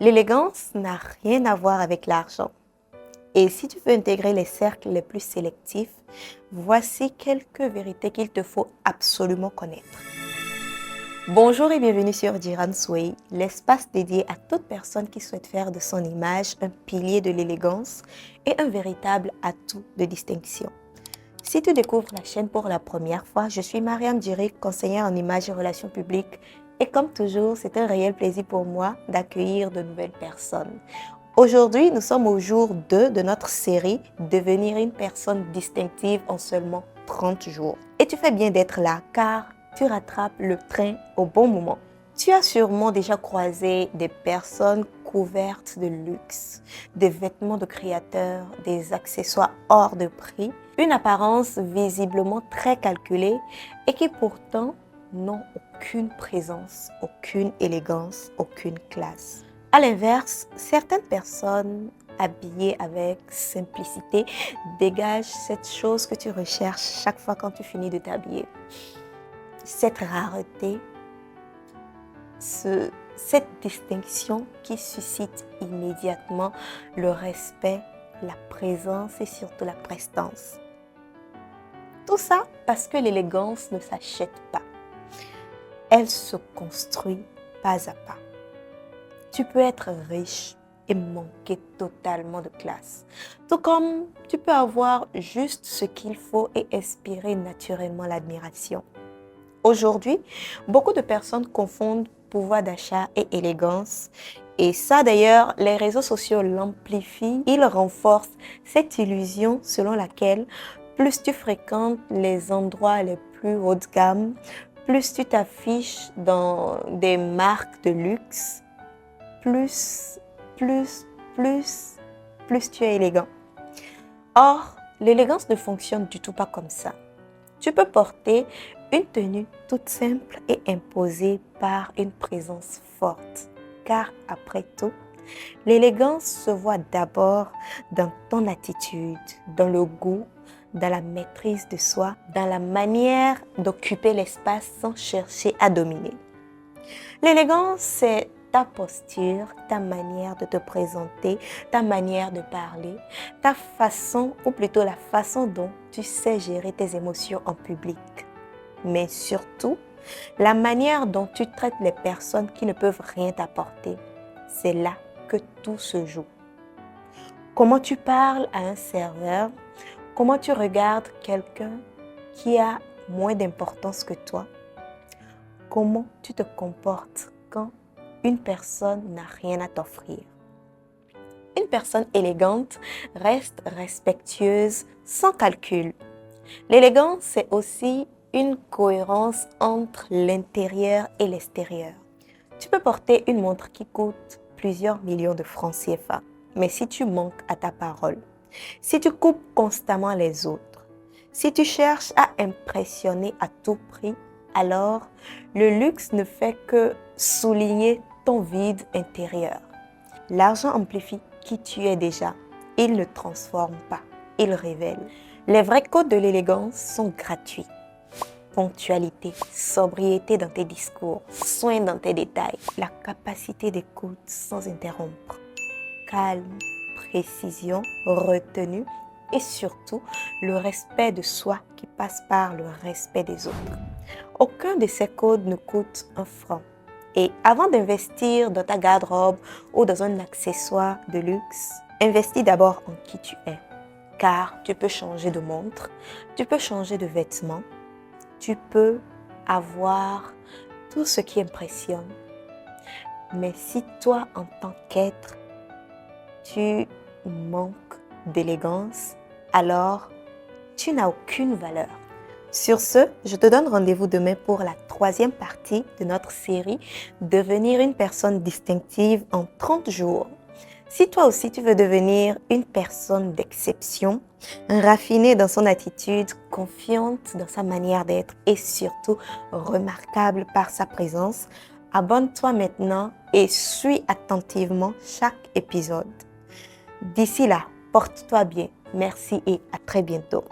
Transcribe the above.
L'élégance n'a rien à voir avec l'argent. Et si tu veux intégrer les cercles les plus sélectifs, voici quelques vérités qu'il te faut absolument connaître. Bonjour et bienvenue sur Diran Sway, l'espace dédié à toute personne qui souhaite faire de son image un pilier de l'élégance et un véritable atout de distinction. Si tu découvres la chaîne pour la première fois, je suis Mariam Djiri, conseillère en images et relations publiques. Et comme toujours, c'est un réel plaisir pour moi d'accueillir de nouvelles personnes. Aujourd'hui, nous sommes au jour 2 de notre série « Devenir une personne distinctive en seulement 30 jours ». Et tu fais bien d'être là, car tu rattrapes le train au bon moment. Tu as sûrement déjà croisé des personnes couvertes de luxe, des vêtements de créateurs, des accessoires hors de prix, une apparence visiblement très calculée et qui pourtant n'ont aucune présence, aucune élégance, aucune classe. À l'inverse, certaines personnes habillées avec simplicité dégagent cette chose que tu recherches chaque fois quand tu finis de t'habiller. Cette rareté, cette distinction qui suscite immédiatement le respect, la présence et surtout la prestance. Tout ça parce que l'élégance ne s'achète pas. Elle se construit pas à pas. Tu peux être riche et manquer totalement de classe. Tout comme tu peux avoir juste ce qu'il faut et inspirer naturellement l'admiration. Aujourd'hui, beaucoup de personnes confondent pouvoir d'achat et élégance. Et ça d'ailleurs, les réseaux sociaux l'amplifient. Ils renforcent cette illusion selon laquelle plus tu fréquentes les endroits les plus haut de gamme, plus tu t'affiches dans des marques de luxe, plus tu es élégant. Or, l'élégance ne fonctionne du tout pas comme ça. Tu peux porter une tenue toute simple et imposée par une présence forte. Car après tout, l'élégance se voit d'abord dans ton attitude, dans le goût, dans la maîtrise de soi, dans la manière d'occuper l'espace sans chercher à dominer. L'élégance, c'est ta posture, ta manière de te présenter, ta manière de parler, ta façon, ou plutôt la façon dont tu sais gérer tes émotions en public. Mais surtout, la manière dont tu traites les personnes qui ne peuvent rien t'apporter. C'est là que tout se joue. Comment tu parles à un serveur, comment tu regardes quelqu'un qui a moins d'importance que toi, comment tu te comportes quand une personne n'a rien à t'offrir. Une personne élégante reste respectueuse sans calcul. L'élégance, c'est aussi une cohérence entre l'intérieur et l'extérieur. Tu peux porter une montre qui coûte plusieurs millions de francs CFA, mais si tu manques à ta parole, si tu coupes constamment les autres, si tu cherches à impressionner à tout prix, alors le luxe ne fait que souligner ton vide intérieur. L'argent amplifie qui tu es déjà. Il ne transforme pas, il révèle. Les vrais codes de l'élégance sont gratuits. Ponctualité, sobriété dans tes discours, soin dans tes détails, la capacité d'écoute sans interrompre, calme, précision, retenue et surtout le respect de soi qui passe par le respect des autres. Aucun de ces codes ne coûte un franc. Et avant d'investir dans ta garde-robe ou dans un accessoire de luxe, investis d'abord en qui tu es. Car tu peux changer de montre, tu peux changer de vêtements, tu peux avoir tout ce qui impressionne. Mais si toi, en tant qu'être, tu manques d'élégance, alors tu n'as aucune valeur. Sur ce, je te donne rendez-vous demain pour la 3e partie de notre série « Devenir une personne distinctive en 30 jours ». Si toi aussi tu veux devenir une personne d'exception, raffinée dans son attitude, confiante dans sa manière d'être et surtout remarquable par sa présence, abonne-toi maintenant et suis attentivement chaque épisode. D'ici là, porte-toi bien. Merci et à très bientôt.